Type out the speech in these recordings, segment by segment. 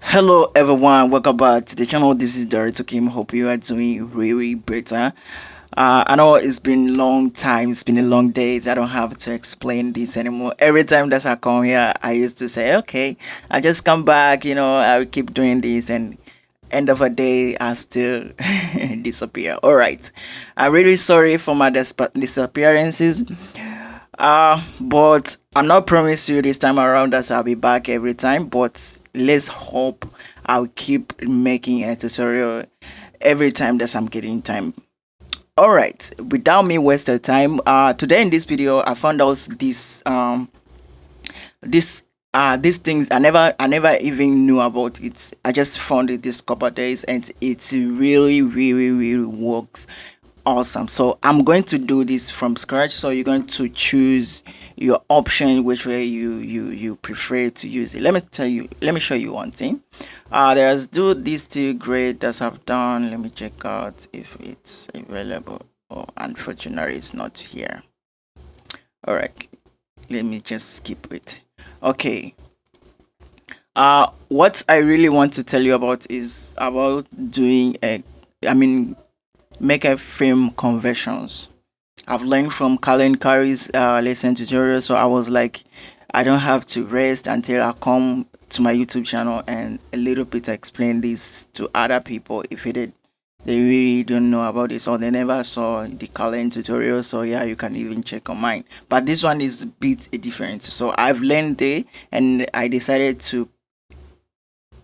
Hello everyone, welcome back to the channel. This is Kim. Hope you are doing really better. I know it's been long time, it's been a long day. I don't have to explain this anymore. Every time that I come here, I used to say, okay, I just come back, I will keep doing this, and end of a day I still disappear. Alright. I'm really sorry for my disappearances. But I'm not promise you this time around that I'll be back every time, but let's hope I'll keep making a tutorial every time that I'm getting time. Alright, without me wasting time, today in this video I found out this these things I never even knew about it. I just found it this couple of days and it really works awesome. So I'm going to do this from scratch, so you're going to choose your option which way you prefer to use it. Let me show you one thing. There's do these two grade that I've done. Let me check out if it's available. Oh, unfortunately it's not here. All right, let me just skip it. Okay, what I really want to tell you about is about doing a I mean make a film conversions. I've learned from Colin Curry's lesson tutorial, so I was like, I don't have to rest until I come to my YouTube channel and a little bit explain this to other people if they really don't know about this or they never saw the Colin tutorial. So yeah, you can even check on mine. But this one is a bit different. So I've learned it and I decided to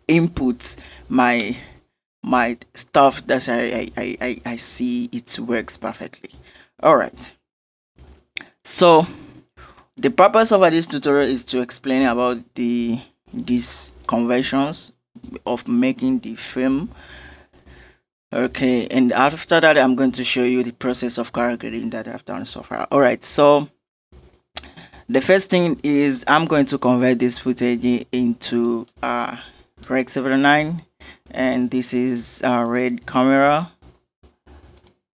input my stuff that I see it works perfectly. All right, so the purpose of this tutorial is to explain about these conversions of making the film. Okay, and after that I'm going to show you the process of color grading that I've done so far. All right, so the first thing is I'm going to convert this footage into Rec 79, and this is a red camera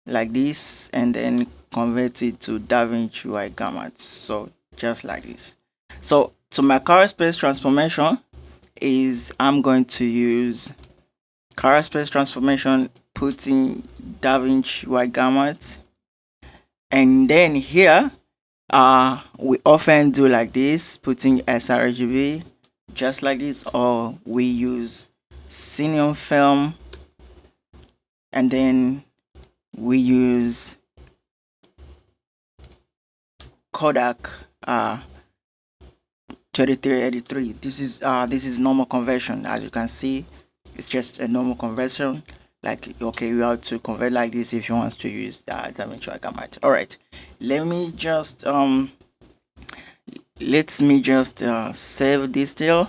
like this, and then convert it to DaVinci white gamma, so just like this. So to my color space transformation is I'm going to use color space transformation, putting DaVinci white gamma, and then here we often do like this, putting sRGB just like this, or we use Cineon film, and then we use Kodak 3383. This is normal conversion. As you can see, it's just a normal conversion. Like, okay, you have to convert like this if you want to use that DaVinci gamma. All right, let me just save this still.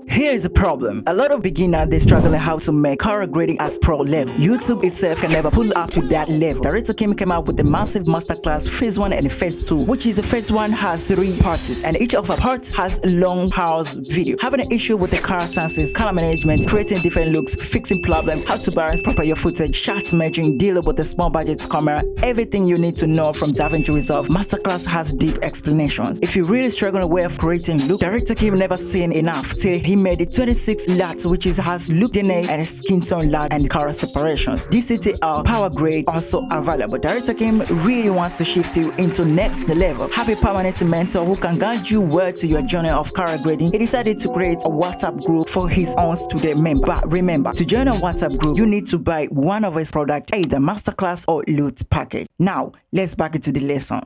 Here is a problem. A lot of beginners, they struggling how to make color grading as pro level. YouTube itself can never pull up to that level. Director Kim came out with the massive masterclass phase 1 and phase 2, which is the phase 1 has 3 parts, and each of the parts has a long pause video. Having an issue with the color senses, color management, creating different looks, fixing problems, how to balance proper your footage, shot merging, dealing with the small budget camera, everything you need to know from DaVinci Resolve. Masterclass has deep explanations. If you're really struggling with creating look, Director Kim never seen enough till he made it 26 LUTs, which has look DNA and Skintone LUT and color separations. DCTR power grade also available. Director Kim really wants to shift you into next level. Have a permanent mentor who can guide you well to your journey of color grading. He decided to create a WhatsApp group for his own student member. But remember, to join a WhatsApp group, you need to buy one of his products, either Masterclass or Loot package. Now, let's back into the lesson.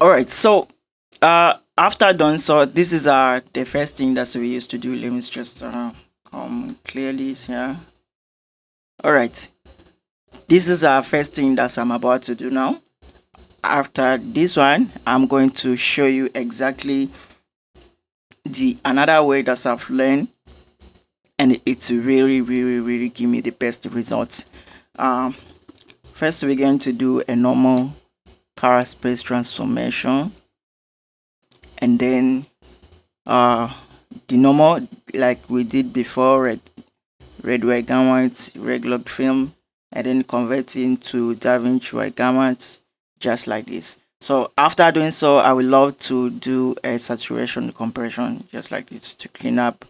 Alright, so after done, so this is the first thing that we used to do. Let me just clear this here. All right, this is our first thing that I'm about to do now. After this one, I'm going to show you exactly the another way that I've learned, and it's really give me the best results. First we're going to do a normal color space transformation, and then the normal like we did before, red white gamma, regular film, and then convert into DaVinci white gamma just like this. So after doing so, I would love to do a saturation compression just like this to clean up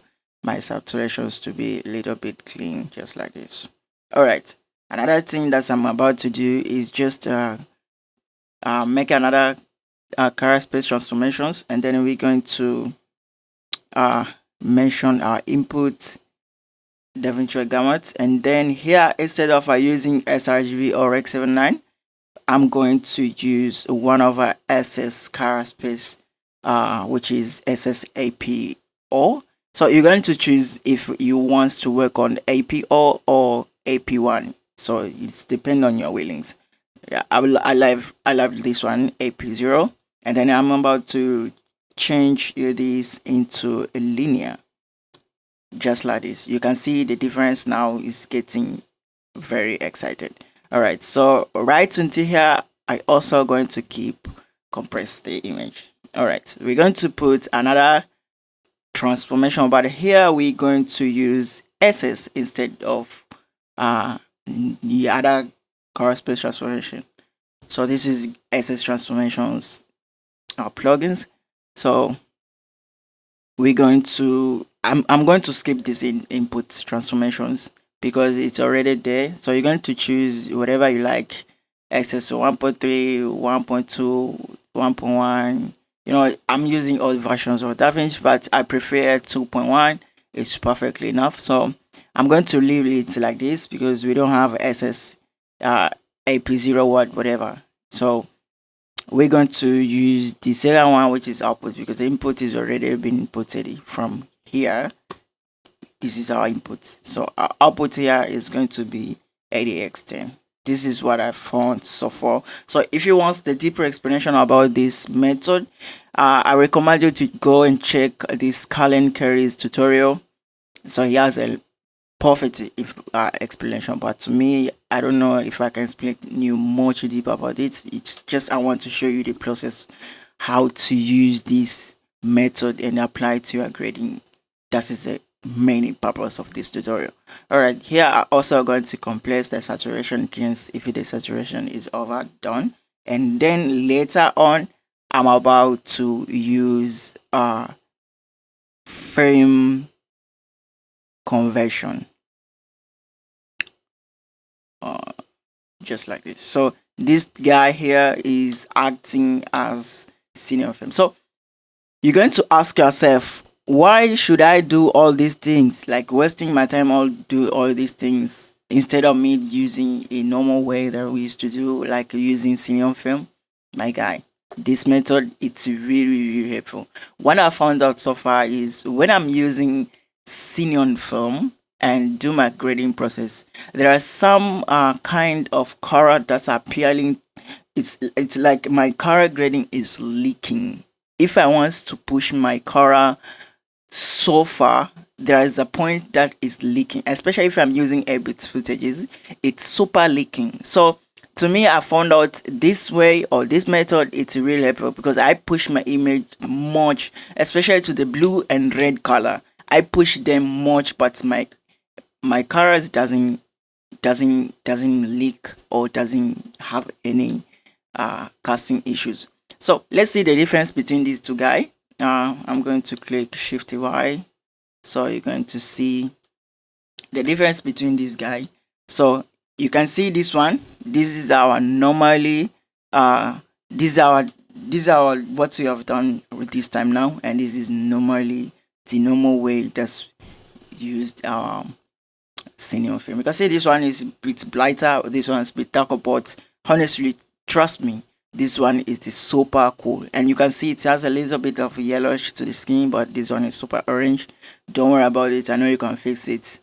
my saturations to be a little bit clean, just like this. All right. Another thing that I'm about to do is just make another color space transformations, and then we're going to mention our input DaVinci gamut, and then here, instead of using sRGB or Rec.79, I'm going to use one of our SS color space, which is SSAPO. So you're going to choose if you want to work on APO or AP1. So it's depend on your willings. Yeah, I love this one, AP0, and then I'm about to change this into a linear, just like this. You can see the difference now is getting very excited. All right, so right until here, I also going to keep compress the image. All right, we're going to put another transformation, but here we're going to use SS instead of the other color space transformation. So this is SS transformations plugins. So we're going to I'm going to skip this in input transformations because it's already there. So you're going to choose whatever you like, SS 1.3, 1.2, 1.1. You know, I'm using all versions of DaVinci, but I prefer 2.1. It's perfectly enough. So I'm going to leave it like this because we don't have SS AP0 whatever. So we're going to use the second one, which is output, because the input is already been inputted from here. This is our input. So our output here is going to be ADX10. This is what I found so far. So if you want the deeper explanation about this method, I recommend you to go and check this Colin Curry's tutorial. So he has a perfect explanation, but to me, I don't know if I can explain you much deep about it. It's just I want to show you the process, how to use this method and apply to your grading. That is the main purpose of this tutorial. All right, here I'm also going to compress the saturation against if the saturation is overdone, and then later on I'm about to use frame conversion, just like this. So this guy here is acting as senior film. So you're going to ask yourself, why should I do all these things, like wasting my time all do all these things instead of me using a normal way that we used to do, like using senior film? My guy, this method, it's really helpful. What I found out so far is when I'm using senior film and do my grading process, there are some kind of color that's appearing. It's like my color grading is leaking. If I want to push my color so far, there is a point that is leaking, especially if I'm using 8-bit footages. It's super leaking. So to me, I found out this way or this method, it's really helpful because I push my image much, especially to the blue and red color. I push them much, but my colors doesn't leak or doesn't have any casting issues. So let's see the difference between these two guys. I'm going to click Shift Y, so you're going to see the difference between this guy. So you can see this one. This is our normally this is our what we have done with this time now, and this is normally the normal way that's used senior film. You can see this one is a bit brighter, this one is a bit darker, but honestly, trust me, this one is the super cool, and you can see it has a little bit of yellowish to the skin, but this one is super orange. Don't worry about it. I know you can fix it.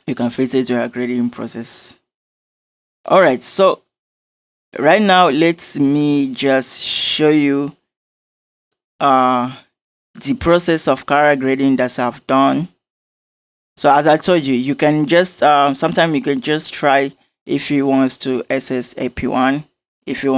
You can fix it to your grading process. All right, so right now let me just show you the process of color grading that I've done. So as I told you, you can just sometimes you can just try if you want to SS AP1. If you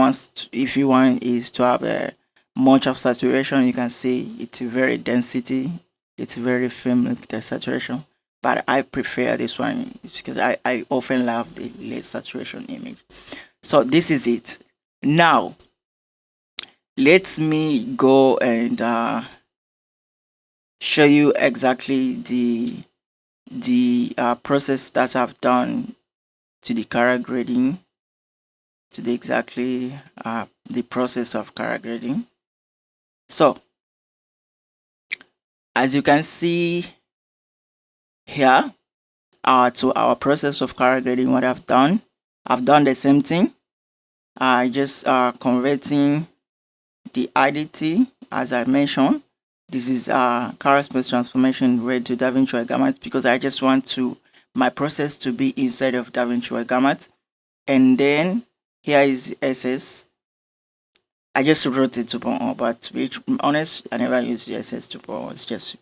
want is to have a much of saturation, you can see it's very density, it's very firm with the saturation. But I prefer this one because I often love the late saturation image. So this is it. Now let me go and show you exactly the process that I've done to the character grading, to the exactly the process of character grading. So as you can see here, to our process of character grading, what I've done the same thing. I just converting the IDT as I mentioned. This is character space transformation read to DaVinci Gamut because I just want to my process to be inside of DaVinci Gamut. And then here is SS. I just wrote it 2.0, but to be honest, I never used the SS 2.0. It's just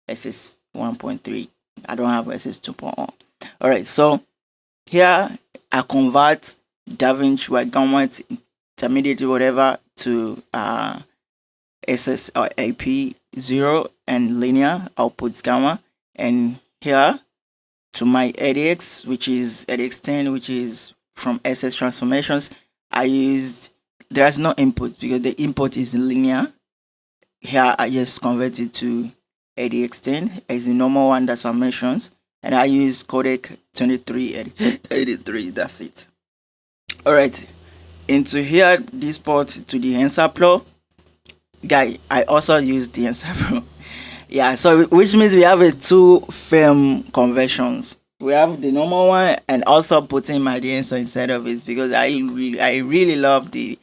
SS 1.3. I don't have SS 2.0. Alright, so here I convert DaVinci Gamut intermediate whatever to SS or AP0 and linear outputs gamma, and here to my ADX, which is ADX10, which is from SS transformations. I used there's no input because the input is linear. Here I just convert it to ADX10 as the normal one that I mentioned, and I use codec 2383. That's it. All right, into here this port to the TensorFlow. Guy, I also use the TensorFlow. Yeah, so which means we have a two frame conversions. We have the normal one and also putting my DNS inside of it because I really love the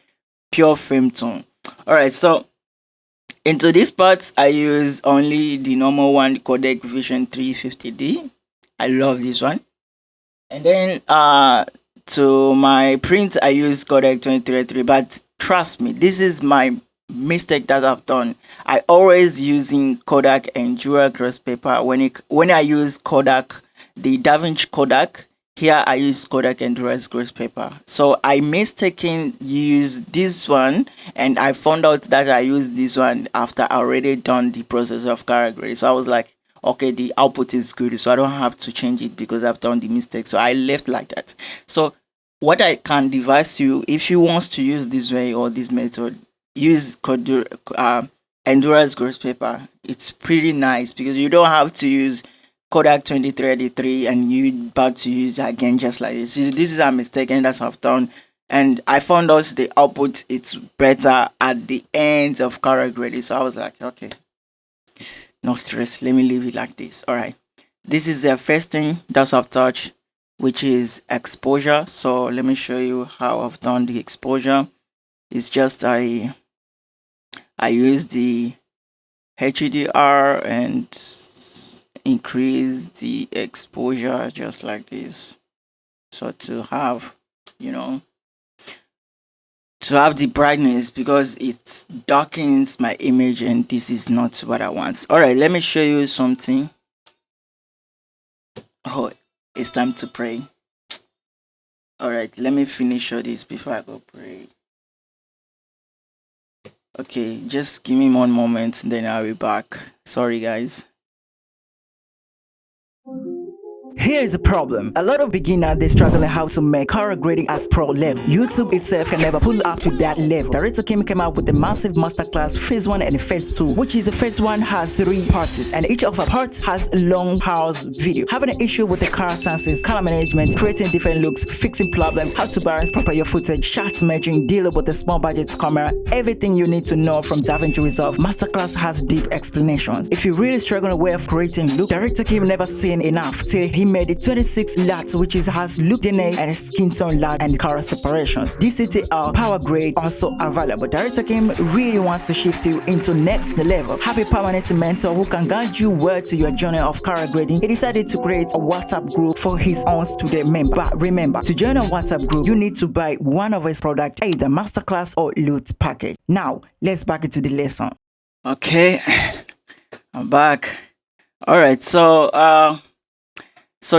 pure frame tone. Alright, so into this part I use only the normal one, codec Vision 350D. I love this one. And then to my print I use codec 2383, but trust me, this is my mistake that I've done. I always using Kodak and Jura cross paper when I use Kodak, the DaVinci Kodak. Here I use Kodak and Jura cross paper. So I mistaken use this one, and I found out that I used this one after I already done the process of character grading. So I was like, okay, the output is good, so I don't have to change it because I've done the mistake. So I left like that. So what I can advise you, if you want to use this way or this method, use endurance cross paper. It's pretty nice because you don't have to use Kodak 2383 and you about to use it again just like this. This is a mistake and that's what I've done. And I found out the output it's better at the end of character grading. So I was like, okay, no stress. Let me leave it like this. All right. This is the first thing that I've touched, which is exposure. So let me show you how I've done the exposure. It's just I use the HDR and increase the exposure just like this. So to have, to have the brightness because it darkens my image and this is not what I want. All right, let me show you something. Oh, it's time to pray. All right, let me finish all this before I go pray. Okay, just give me one moment, then I'll be back. Sorry, guys. Here is a problem. A lot of beginners they struggle how to make character grading as pro level. YouTube itself can never pull up to that level. Director Kim came out with a massive masterclass phase 1 and phase 2, which is the phase 1 has 3 parts and each of the parts has a long pause video. Having an issue with the car senses, color management, creating different looks, fixing problems, how to balance proper your footage, shot merging, dealing with the small budget camera, everything you need to know from DaVinci Resolve. Masterclass has deep explanations. If you really struggle with creating look, Director Kim never seen enough till he made it 26 LUTs, which has look DNA and Skintone LUT and color separations. DCTL power grade also available. Director Kim really wants to shift you into next level. Have a permanent mentor who can guide you well to your journey of character grading. He decided to create a WhatsApp group for his own student member. But remember, to join a WhatsApp group, you need to buy one of his products, either Masterclass or LUT package. Now, let's back into the lesson. Okay, I'm back. All right, so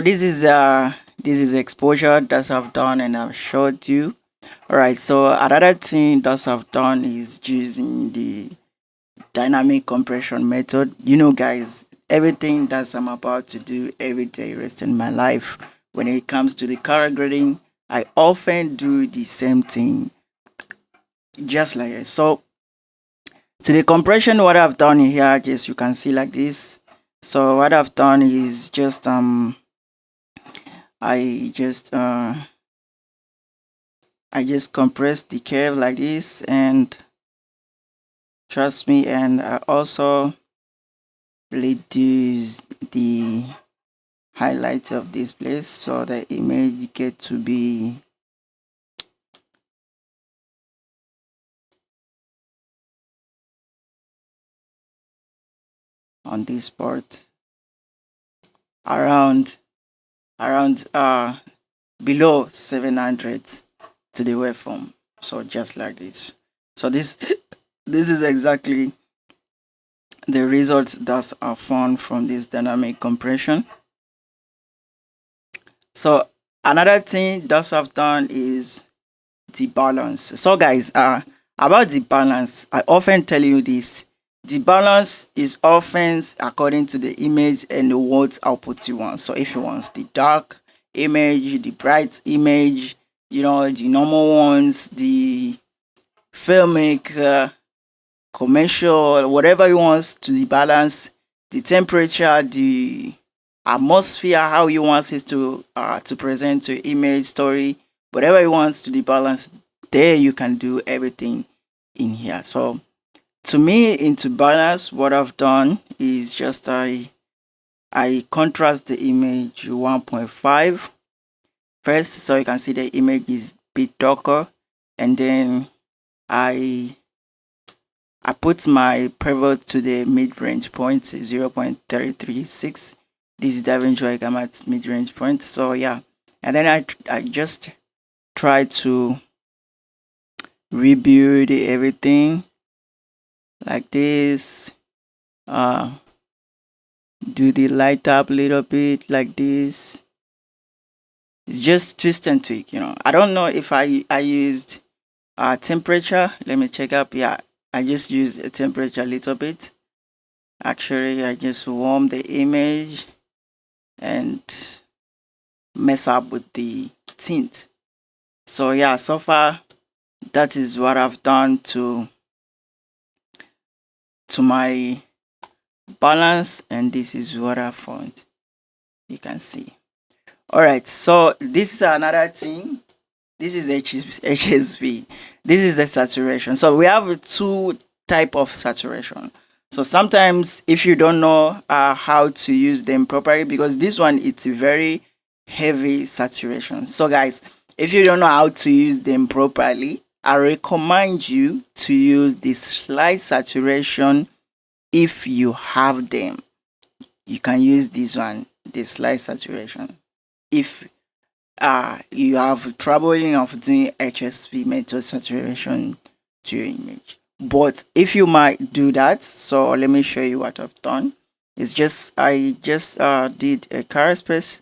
this is exposure that I've done and I've showed you. All right, so another thing that I've done is using the dynamic compression method. Guys, everything that I'm about to do every day rest in my life when it comes to the character grading, I often do the same thing just like this. So To the compression, what I've done here, just you can see like this. So what I've done is just I just compress the curve like this, and trust me, and I also reduce the highlights of this place so the image get to be on this part around below 700 to the waveform. So just like this. So this this is exactly the results that are found from this dynamic compression. So another thing that I've done is the balance. So guys, about the balance, I often tell you this. The balance is often according to the image and the what output you want. So if you want the dark image, the bright image, you know, the normal ones, the filmic, commercial, whatever you want to the balance, the temperature, the atmosphere, how you want it to present to image story, whatever you want to the balance, there you can do everything in here. So to me, into balance, what I've done is just I contrast the image 1.5 first, so you can see the image is a bit darker, and then I put my pivot to the mid-range point 0.336. This is DaVinci Gamma's mid-range point. So yeah, and then I just try to rebuild everything like this. Do the light up a little bit like this. It's just twist and tweak, you know. I don't know if I used temperature. Let me check up. Yeah, I just used a temperature a little bit. Actually, I just warm the image and mess up with the tint. So yeah, so far that is what I've done to my balance, and this is what I found. You can see. All right, so this is another thing. This is HSV. This is the saturation. So we have two type of saturation. So sometimes if you don't know how to use them properly, because this one it's a very heavy saturation. So guys, if you don't know how to use them properly, I recommend you to use this slight saturation. If you have them, you can use this one, the slight saturation. If you have trouble of doing HSV method saturation to your image, but if you might do that, so let me show you what I've done. It's just I just did a color space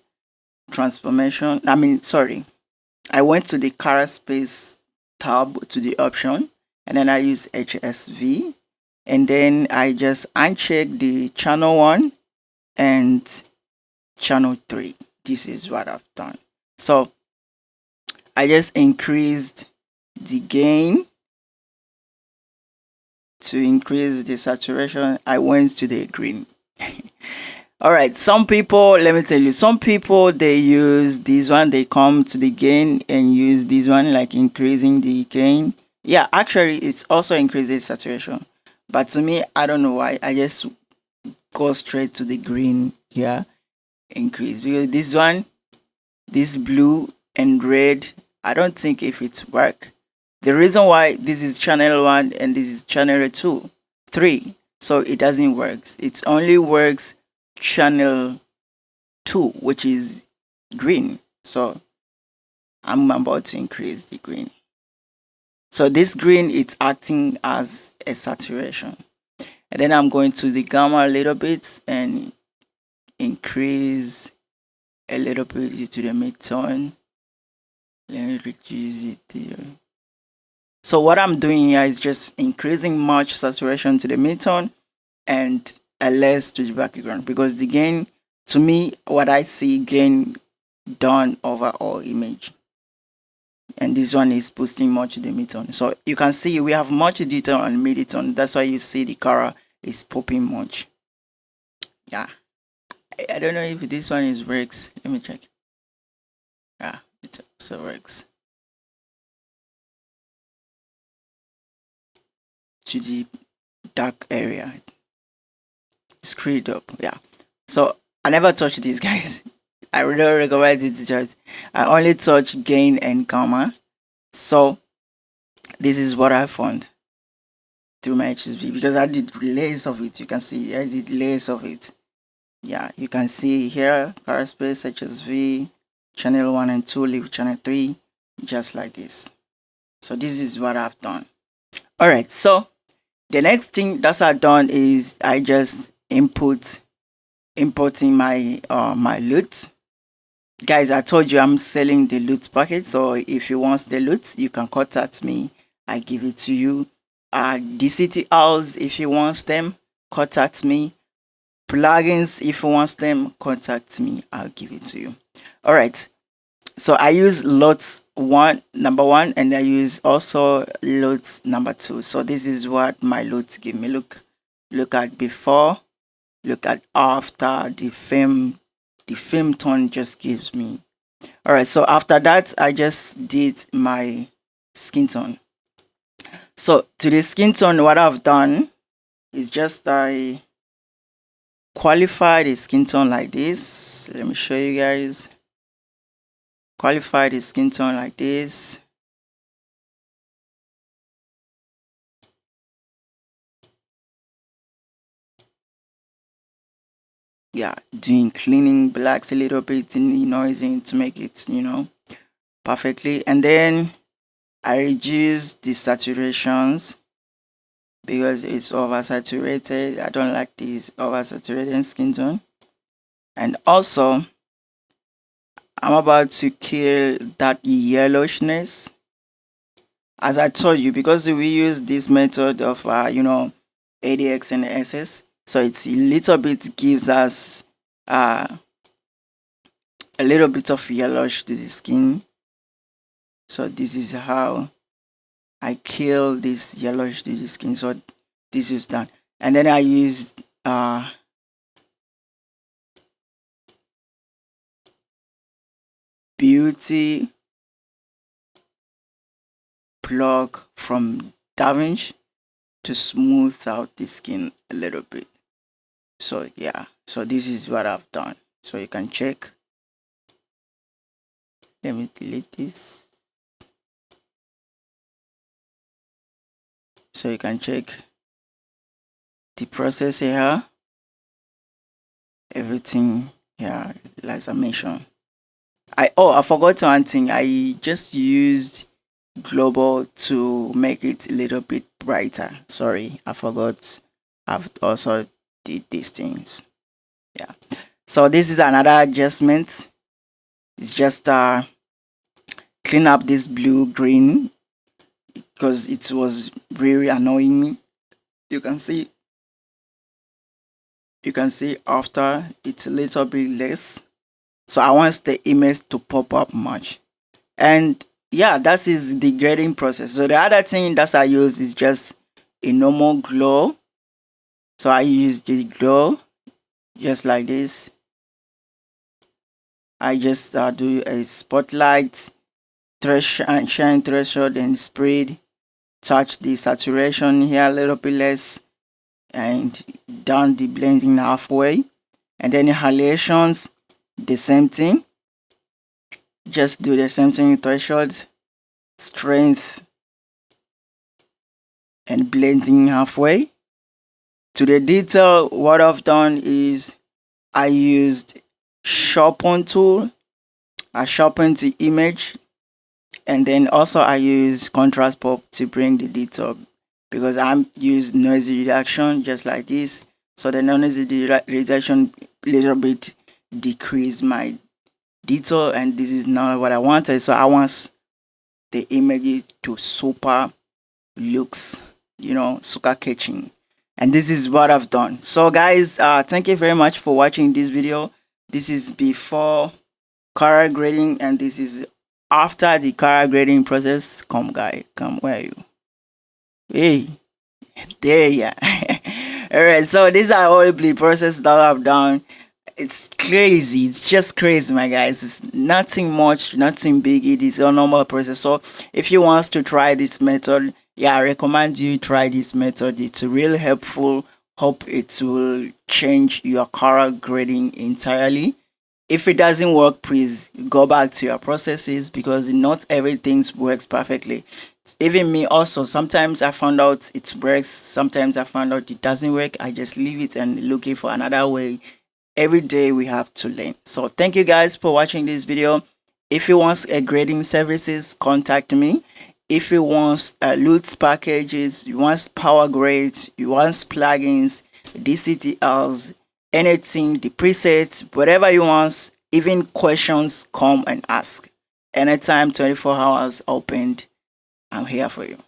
transformation. I went to the color space tab to the option, and then I use HSV, and then I just uncheck the channel 1 and channel 3. This is what I've done. So I just increased the gain to increase the saturation. I went to the green. All right, some people, let me tell you, some people they use this one, they come to the gain and use this one, like increasing the gain. Yeah, actually it's also increases saturation, but to me, I don't know why, I just go straight to the green here, increase, because this one, this blue and red, I don't think if it's work. The reason why this is channel 1 and this is channel 2, 3, so it doesn't work. It only works channel 2, which is green. So I'm about to increase the green. So this green, it's acting as a saturation. And then I'm going to the gamma a little bit and increase a little bit to the mid-tone. Let me reduce it here. So what I'm doing here is just increasing much saturation to the mid-tone and a less to the background, because the gain, to me, what I see gain done over all image. and this one is boosting much the mid-tone. So you can see we have much detail on mid-tone. That's why you see the color is popping much. Yeah, I don't know if this one is works. Let me check. Yeah, it also works. To the dark area, screwed up. Yeah, so I never touched these guys. I really recommend it to just. I only touch gain and gamma. So this is what I found through my HSB, because I did layers of it. You can see I did layers of it. Yeah, you can see here color space HSV, channel 1 and 2, leave channel 3, just like this. So this is what I've done. All right, so the next thing that I've done is I just importing my my loot. Guys, I told you I'm selling the loot package, so if you want the loot, you can contact me. I give it to you. The city house, if you want them, contact me. Plugins, if you want them, contact me. I'll give it to you. All right. So I use lots number one, and I use also loads number 2. So this is what my loads give me. Look at before, look at after. The film tone just gives me. All right, so after that I just did my skin tone. So to the skin tone, what I've done is just I qualify the skin tone like this. Let me show you guys. Qualify the skin tone like this. Yeah, doing cleaning blacks a little bit, noising to make it, perfectly. And then I reduce the saturations because it's oversaturated. I don't like this oversaturated skin tone. And also I'm about to kill that yellowishness. As I told you, because we use this method of ADX and SS, so it's a little bit gives us a little bit of yellowish to the skin. So this is how I kill this yellowish to the skin. So this is done, and then I used beauty plug from DaVinci to smooth out the skin a little bit. So yeah, so this is what I've done. So you can check. Let me delete this. So you can check the process here. Everything here, as I mentioned. I forgot one thing. I just used global to make it a little bit brighter. Sorry, I forgot. I've also did these things. Yeah. So this is another adjustment. It's just clean up this blue green because it was really annoying me. You can see after it's a little bit less. So I want the image to pop up much. And yeah, that is the grading process. So the other thing that I use is just a normal glow. So I use the glow just like this. I just do a spotlight, shine threshold and spread, touch the saturation here a little bit less, and down the blending halfway. And then haliations, the same thing. Just do the same thing, threshold, strength, and blending halfway. To the detail, what I've done is I used sharpen tool. I sharpened the image, and then also I use contrast pop to bring the detail because I'm used noisy reduction just like this. So the noisy reduction little bit decrease my detail, and this is not what I wanted. So I want the image to super looks, super catching. And this is what I've done. So guys, thank you very much for watching this video. This is before color grading, and this is After the color grading process, come guy, come, where are you? Hey, there, yeah. All right, so these are all the process that I've done. It's crazy. It's just crazy, my guys. It's nothing much, nothing big. It is a normal process. So if you want to try this method, yeah, I recommend you try this method. It's really helpful. Hope it will change your color grading entirely. If it doesn't work, please go back to your processes because not everything works perfectly. Even me also, sometimes I found out it works, sometimes I found out it doesn't work. I just leave it and looking for another way. Every day we have to learn. So thank you guys for watching this video. If you want a grading services, contact me. If you want loot packages, you want power grades, you want plugins, DCTLs, anything, the presets, whatever you want, even questions, come and ask. Anytime, 24 hours opened. I'm here for you.